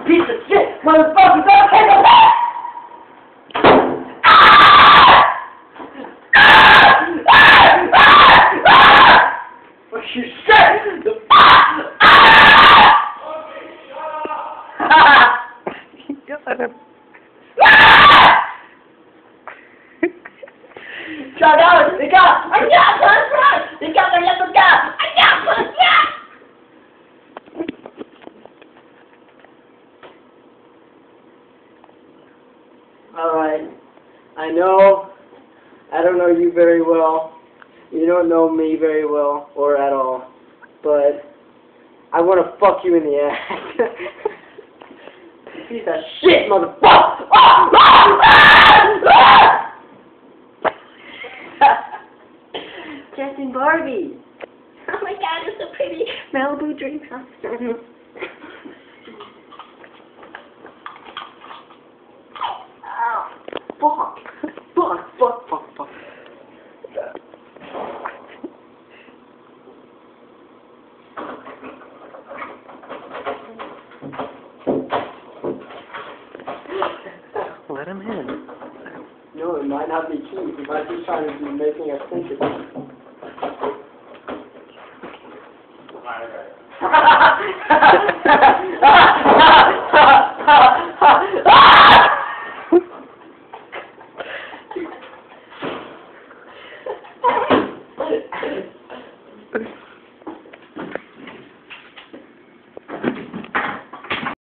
piece of shit! Motherfucker, go take a piss! What you said? The Got him. Shout out! Ikaw! Anya! Sunshine! Ikaw kaya ito ka! Anya! Sunshine! Alright. I don't know you very well. You don't know me very well, or at all. But I want to fuck you in the ass. Piece of shit, motherfucker! Justin Barbie. Oh my god, you're so pretty. Malibu drinks. Fuck. Fuck. Let him in. No, it might not be keys. He might be trying to be making us think it's